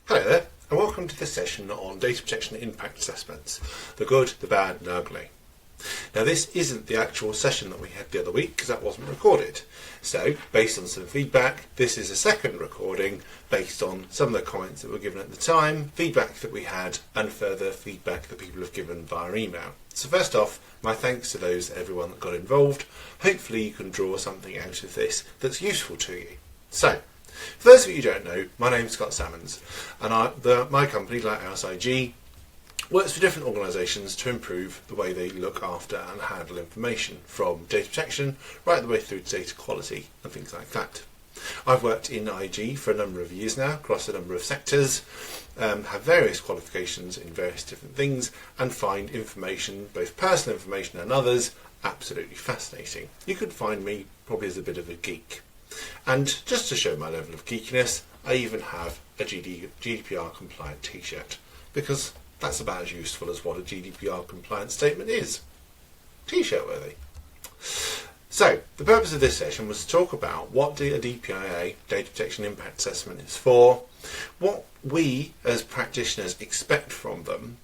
Hello there, and welcome to this session on data protection impact assessments, the good, the bad and the ugly. Now this isn't the actual session that we had the other week because that wasn't recorded. So, based on some feedback, this is a second recording based on some of the comments that were given at the time, feedback that we had, and further feedback that people have given via email. So first off, my thanks to everyone that got involved. Hopefully you can draw something out of this that's useful to you. So, for those of you who don't know, my name's Scott Salmons, and my company, Lighthouse IG, works for different organisations to improve the way they look after and handle information, from data protection right the way through to data quality and things like that. I've worked in IG for a number of years now, across a number of sectors, have various qualifications in various different things, and find information, both personal information and others, absolutely fascinating. You could find me probably as a bit of a geek. And just to show my level of geekiness, I even have a GDPR compliant t-shirt, because that's about as useful as what a GDPR compliant statement is. T-shirt worthy. So, the purpose of this session was to talk about what a DPIA, Data Protection Impact Assessment, is for, what we as practitioners expect from them,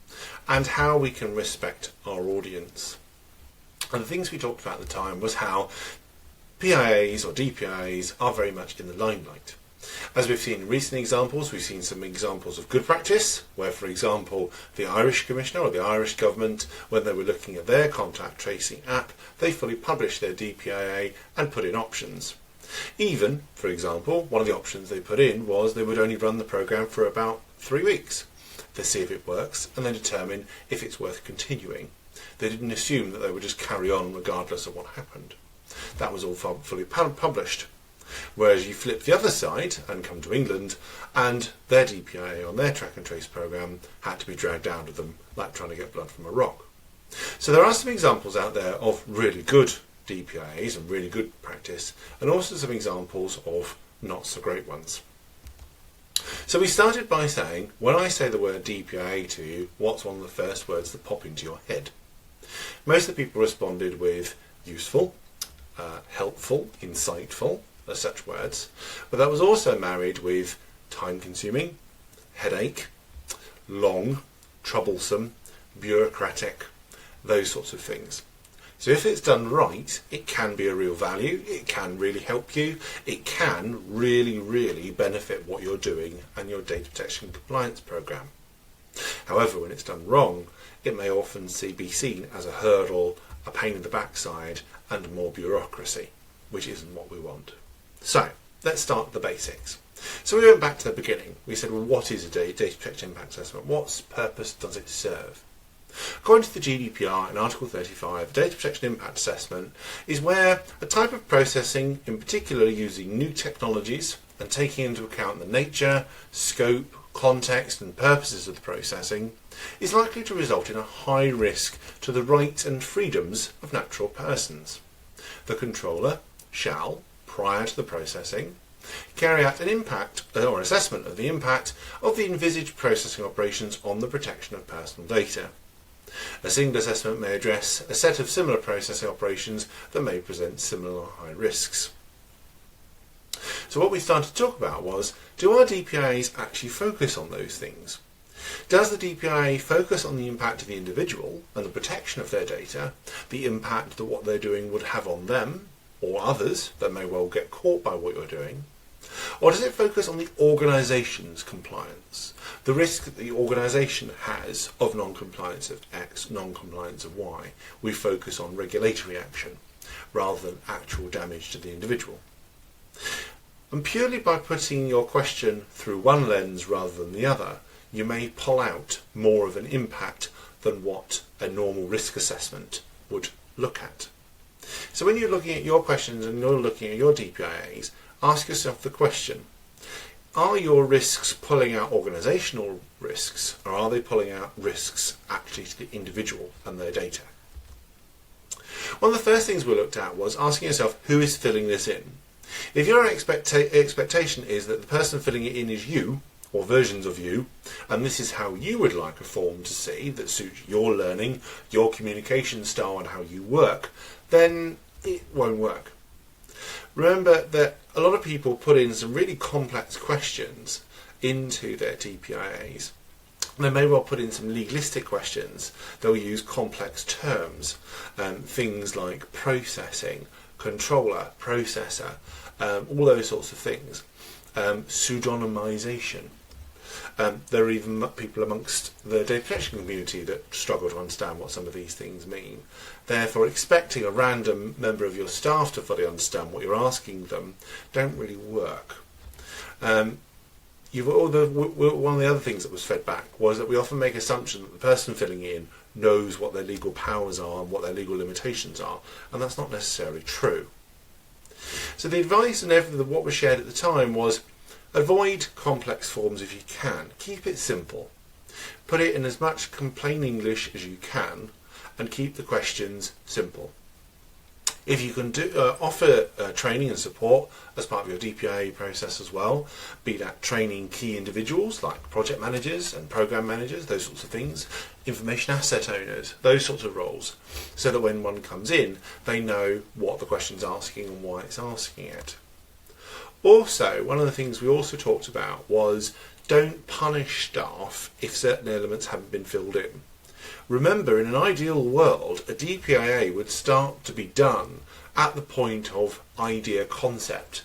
and how we can respect our audience. And the things we talked about at the time was how PIAs or DPIAs are very much in the limelight. As we've seen in recent examples, we've seen some examples of good practice, where, for example, the Irish Commissioner or the Irish Government, when they were looking at their contact tracing app, they fully published their DPIA and put in options. Even, for example, one of the options they put in was they would only run the programme for about 3 weeks. They see if it works and then determine if it's worth continuing. They didn't assume that they would just carry on regardless of what happened. That was all fully published. Whereas you flip the other side and come to England, and their DPIA on their track and trace programme had to be dragged out of them like trying to get blood from a rock. So there are some examples out there of really good DPIAs and really good practice, and also some examples of not so great ones. So we started by saying, when I say the word DPIA to you, what's one of the first words that pop into your head? Most of the people responded with useful, helpful, insightful, as such words, but that was also married with time-consuming, headache, long, troublesome, bureaucratic, those sorts of things. So if it's done right, it can be a real value, it can really help you, it can really, really benefit what you're doing and your data protection compliance programme. However, when it's done wrong, it may often be seen as a hurdle, a pain in the backside, and more bureaucracy, which isn't what we want. So, let's start with the basics. So we went back to the beginning. We said, well, what is a data protection impact assessment? What purpose does it serve? According to the GDPR in Article 35, a data protection impact assessment is where a type of processing, in particular using new technologies and taking into account the nature, scope, context and purposes of the processing, is likely to result in a high risk to the rights and freedoms of natural persons. The controller shall, prior to the processing, carry out an impact or assessment of the impact of the envisaged processing operations on the protection of personal data. A single assessment may address a set of similar processing operations that may present similar high risks. So what we started to talk about was, do our DPIAs actually focus on those things? Does the DPIA focus on the impact of the individual and the protection of their data, the impact that what they're doing would have on them, or others that may well get caught by what you're doing? Or does it focus on the organisation's compliance, the risk that the organisation has of non-compliance of X, non-compliance of Y? We focus on regulatory action rather than actual damage to the individual. And purely by putting your question through one lens rather than the other, you may pull out more of an impact than what a normal risk assessment would look at. So when you're looking at your questions and you're looking at your DPIAs, ask yourself the question, are your risks pulling out organisational risks, or are they pulling out risks actually to the individual and their data? One of the first things we looked at was asking yourself, who is filling this in? If your expectation is that the person filling it in is you, or versions of you, and this is how you would like a form to see that suits your learning, your communication style and how you work, then it won't work. Remember that a lot of people put in some really complex questions into their DPIAs. They may well put in some legalistic questions. They'll use complex terms, things like processing, controller, processor, all those sorts of things. Pseudonymization. There are even people amongst the data protection community that struggle to understand what some of these things mean. Therefore, expecting a random member of your staff to fully understand what you're asking them don't really work. One of the other things that was fed back was that we often make assumption that the person filling in knows what their legal powers are and what their legal limitations are, and that's not necessarily true. So the advice and what was shared at the time was avoid complex forms if you can. Keep it simple. Put it in as much plain English as you can and keep the questions simple. If you can offer training and support as part of your DPIA process as well, be that training key individuals like project managers and program managers, those sorts of things, information asset owners, those sorts of roles, so that when one comes in, they know what the question's asking and why it's asking it. Also, one of the things we also talked about was don't punish staff if certain elements haven't been filled in. Remember, in an ideal world, a DPIA would start to be done at the point of idea concept.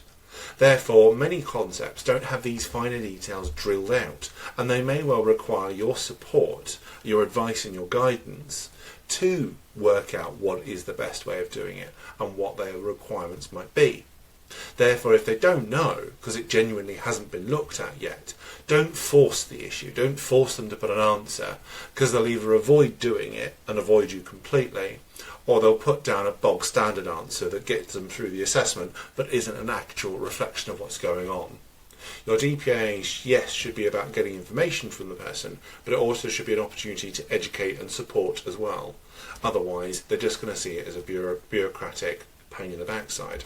Therefore, many concepts don't have these finer details drilled out, and they may well require your support, your advice and your guidance to work out what is the best way of doing it and what their requirements might be. Therefore, if they don't know, because it genuinely hasn't been looked at yet, don't force the issue. Don't force them to put an answer, because they'll either avoid doing it and avoid you completely, or they'll put down a bog standard answer that gets them through the assessment but isn't an actual reflection of what's going on. Your DPIA, yes, should be about getting information from the person, but it also should be an opportunity to educate and support as well. Otherwise, they're just going to see it as a bureaucratic pain in the backside.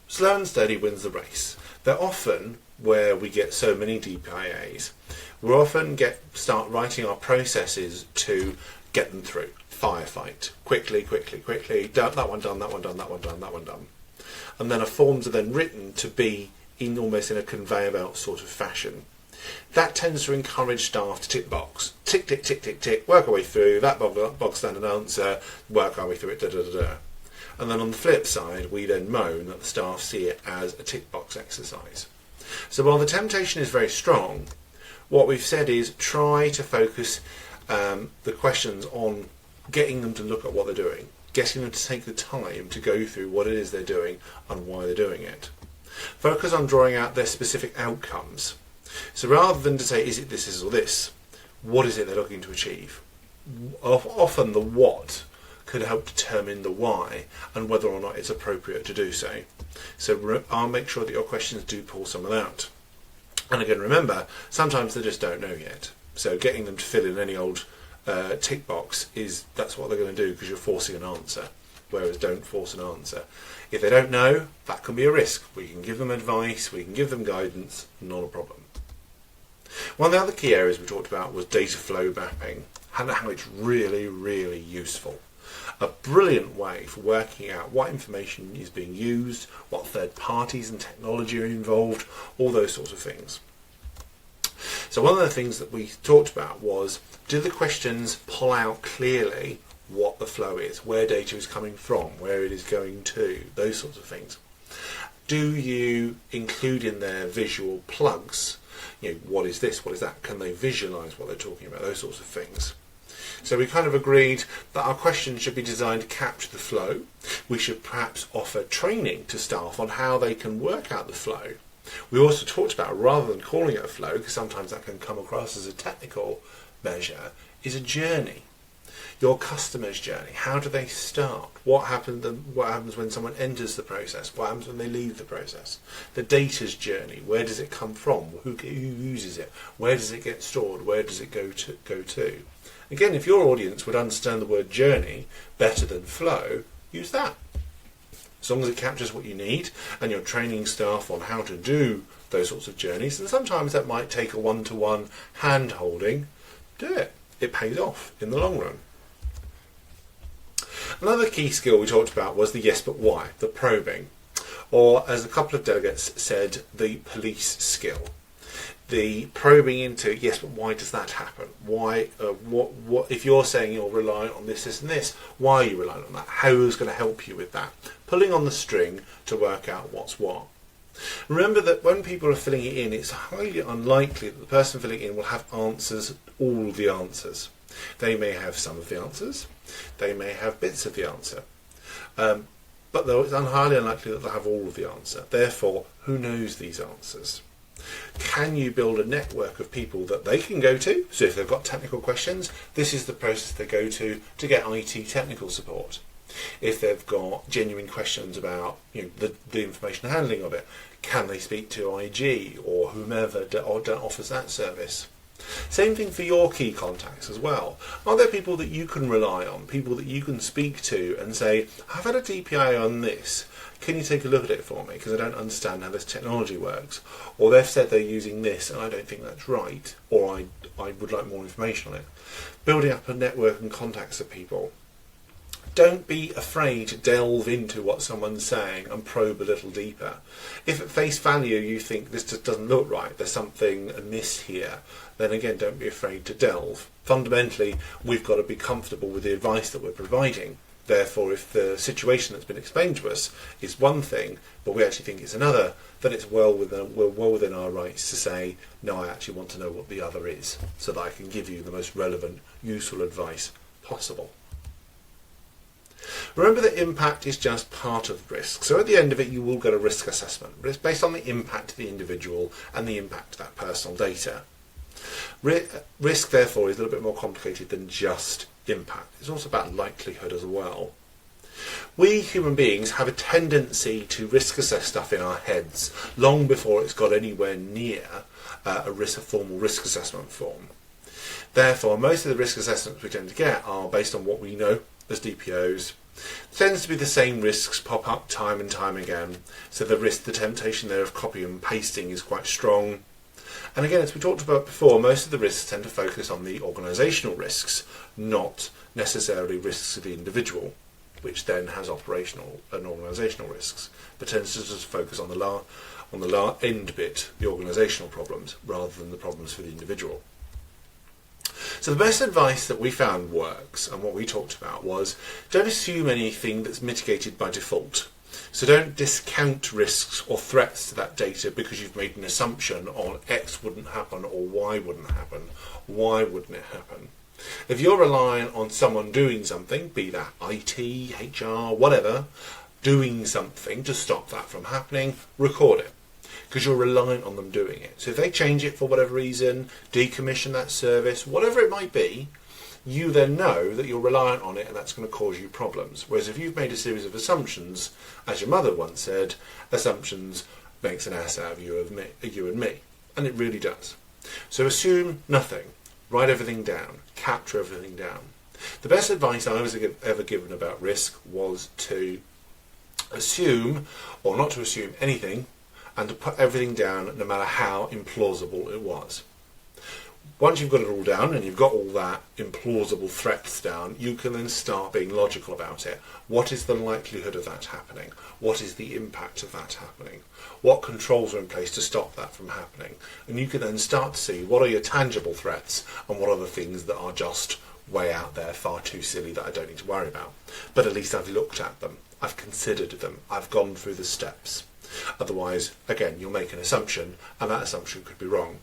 Slow and steady wins the race. They're often where we get so many DPIAs. We often start writing our processes to get them through. Firefight. Quickly. That one done, that one done, that one done, that one done. And then our forms are then written to be almost in a conveyor belt sort of fashion. That tends to encourage staff to tick the box. Tick, tick, tick, tick, tick, work our way through that bog standard answer, work our way through it, da da da da. And then on the flip side, we then moan that the staff see it as a tick box exercise. So while the temptation is very strong, what we've said is try to focus the questions on getting them to look at what they're doing, getting them to take the time to go through what it is they're doing and why they're doing it. Focus on drawing out their specific outcomes. So rather than to say, is it this or this, what is it they're looking to achieve? Often the what could help determine the why and whether or not it's appropriate to do so. So I'll make sure that your questions do pull some of that out. And again, remember, sometimes they just don't know yet. So getting them to fill in any old tick box that's what they're going to do because you're forcing an answer, whereas don't force an answer. If they don't know, that can be a risk. We can give them advice, we can give them guidance, not a problem. One of the other key areas we talked about was data flow mapping, and how it's really, really useful. A brilliant way for working out what information is being used, what third parties and technology are involved, all those sorts of things. So one of the things that we talked about was, do the questions pull out clearly what the flow is, where data is coming from, where it is going to, those sorts of things. Do you include in there visual plugs? What is this, what is that? Can they visualise what they're talking about? Those sorts of things. So we kind of agreed that our questions should be designed to capture the flow. We should perhaps offer training to staff on how they can work out the flow. We also talked about, rather than calling it a flow, because sometimes that can come across as a technical measure, is a journey. Your customer's journey. How do they start? What happens when someone enters the process? What happens when they leave the process? The data's journey. Where does it come from? Who uses it? Where does it get stored? Where does it go to? Again, if your audience would understand the word journey better than flow, use that. As long as it captures what you need and you're training staff on how to do those sorts of journeys, and sometimes that might take a one-to-one hand-holding, do it. It pays off in the long run. Another key skill we talked about was the yes but why, the probing, or as a couple of delegates said, the police skill. The probing into, yes, but why does that happen? Why? What? If you're saying you're relying on this, this, and this, why are you relying on that? How is going to help you with that? Pulling on the string to work out what's what. Remember that when people are filling it in, it's highly unlikely that the person filling it in will have answers, all the answers. They may have some of the answers. They may have bits of the answer. But though it's highly unlikely that they'll have all of the answer. Therefore, who knows these answers? Can you build a network of people that they can go to? So if they've got technical questions, this is the process they go to get IT technical support. If they've got genuine questions about the information handling of it, can they speak to IG or whomever offers that service? Same thing for your key contacts as well. Are there people that you can rely on, people that you can speak to and say, I've had a DPIA on this, can you take a look at it for me because I don't understand how this technology works, or they've said they're using this and I don't think that's right, or I would like more information on it. Building up a network and contacts of people. Don't be afraid to delve into what someone's saying and probe a little deeper. If at face value you think this just doesn't look right, there's something amiss here, then again don't be afraid to delve. Fundamentally, we've got to be comfortable with the advice that we're providing. Therefore, if the situation that's been explained to us is one thing, but we actually think it's another, then we're well within our rights to say, no, I actually want to know what the other is, so that I can give you the most relevant, useful advice possible. Remember that impact is just part of risk. So at the end of it, you will get a risk assessment. It's based on the impact to the individual and the impact to that personal data. Risk, therefore, is a little bit more complicated than just impact. It's also about likelihood as well. We human beings have a tendency to risk assess stuff in our heads long before it's got anywhere near a formal risk assessment form. Therefore, most of the risk assessments we tend to get are based on what we know as DPOs. It tends to be the same risks pop up time and time again, so the temptation there of copy and pasting is quite strong. And again, as we talked about before, most of the risks tend to focus on the organisational risks, not necessarily risks of the individual, which then has operational and organisational risks, but tends to just focus on the end bit, the organisational problems, rather than the problems for the individual. So the best advice that we found works, and what we talked about, was don't assume anything that's mitigated by default. So don't discount risks or threats to that data because you've made an assumption on X wouldn't happen or Y wouldn't happen. Why wouldn't it happen? If you're relying on someone doing something, be that IT, HR, whatever, doing something to stop that from happening, record it, because you're reliant on them doing it. So if they change it for whatever reason, decommission that service, whatever it might be, you then know that you're reliant on it and that's going to cause you problems. Whereas if you've made a series of assumptions, as your mother once said, assumptions makes an ass out of you and me. And it really does. So assume nothing. Write everything down. Capture everything down. The best advice I was ever given about risk was to assume, or not to assume anything, and to put everything down no matter how implausible it was. Once you've got it all down and you've got all that implausible threats down, you can then start being logical about it. What is the likelihood of that happening? What is the impact of that happening? What controls are in place to stop that from happening? And you can then start to see what are your tangible threats and what are the things that are just way out there, far too silly that I don't need to worry about. But at least I've looked at them. I've considered them. I've gone through the steps. Otherwise, again, you'll make an assumption and that assumption could be wrong.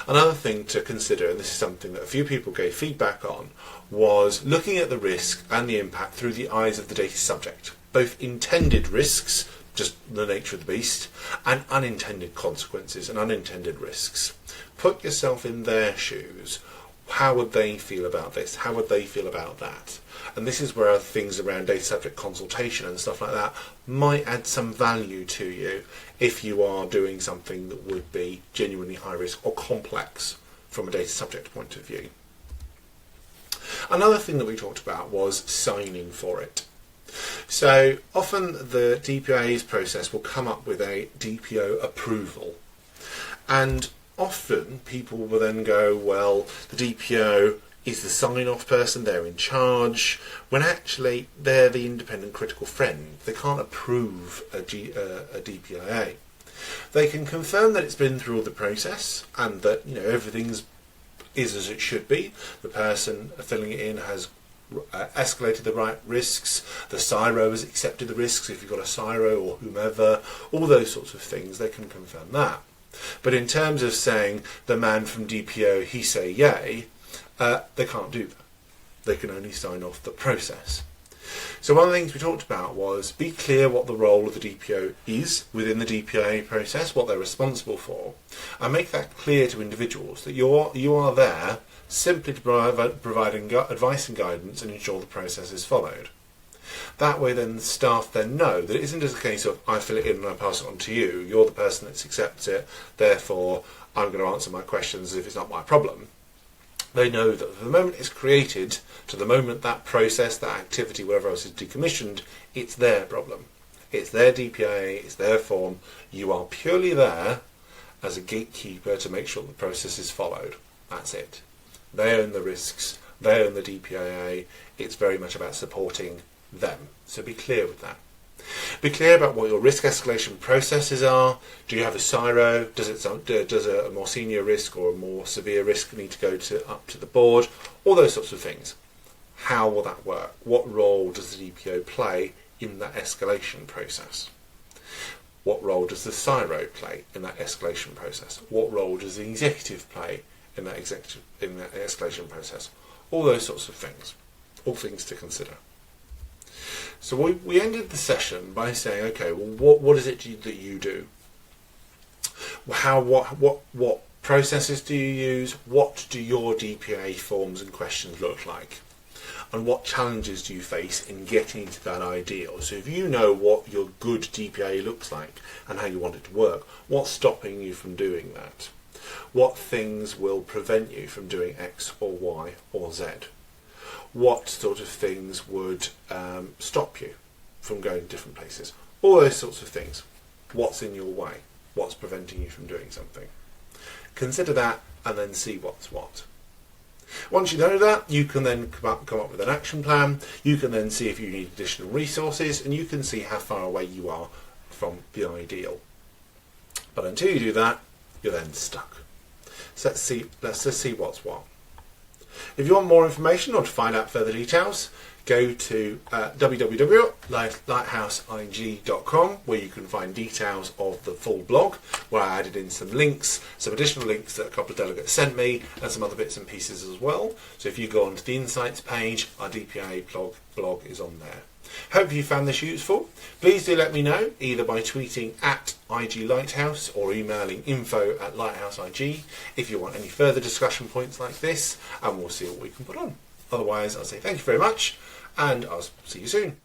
Another thing to consider, and this is something that a few people gave feedback on, was looking at the risk and the impact through the eyes of the data subject. Both intended risks, just the nature of the beast, and unintended consequences and unintended risks. Put yourself in their shoes. How would they feel about this? How would they feel about that? And this is where things around data subject consultation and stuff like that might add some value to you if you are doing something that would be genuinely high risk or complex from a data subject point of view. Another thing that we talked about was signing for it. So often the DPIA's process will come up with a DPO approval, and often people will then go, well, the DPO is the sign-off person, they're in charge, when actually they're the independent critical friend. They can't approve a DPIA. They can confirm that it's been through all the process and that everything's is as it should be. The person filling it in has escalated the right risks. The CSIRO has accepted the risks. If you've got a CSIRO or whomever, all those sorts of things, they can confirm that. But in terms of saying the man from DPO, he say yay, they can't do that. They can only sign off the process. So one of the things we talked about was be clear what the role of the DPO is within the DPIA process, what they're responsible for, and make that clear to individuals that you are there simply to provide advice and guidance and ensure the process is followed. That way then the staff then know that it isn't just a case of I fill it in and I pass it on to you, you're the person that accepts it, therefore I'm going to answer my questions as if it's not my problem. They know that from the moment it's created to the moment that process, that activity, whatever else is decommissioned, it's their problem. It's their DPIA, it's their form. You are purely there as a gatekeeper to make sure the process is followed. That's it. They own the risks, they own the DPIA. It's very much about supporting them. So be clear with that. Be clear about what your risk escalation processes are. Do you have a CSIRO? Does a more senior risk or a more severe risk need to go up to the board? All those sorts of things. How will that work? What role does the DPO play in that escalation process? What role does the CSIRO play in that escalation process? What role does the executive play in that escalation process? All those sorts of things. All things to consider. So we ended the session by saying, okay, well, what is it that you do? What processes do you use? What do your DPIA forms and questions look like? And what challenges do you face in getting to that ideal? So if you know what your good DPIA looks like and how you want it to work, what's stopping you from doing that? What things will prevent you from doing X or Y or Z? What sort of things would stop you from going to different places? All those sorts of things. What's in your way? What's preventing you from doing something? Consider that and then see what's what. Once you know that, you can then come up with an action plan. You can then see if you need additional resources, and you can see how far away you are from the ideal. But until you do that, you're then stuck. So let's just see what's what. If you want more information or to find out further details, go to www.lighthouseig.com, where you can find details of the full blog, where I added in some links, some additional links that a couple of delegates sent me, and some other bits and pieces as well. So if you go onto the Insights page, our DPIA blog is on there. Hope you found this useful. Please do let me know, either by tweeting at IG Lighthouse or emailing info@lighthouseig if you want any further discussion points like this, and we'll see what we can put on. Otherwise, I'll say thank you very much, and I'll see you soon.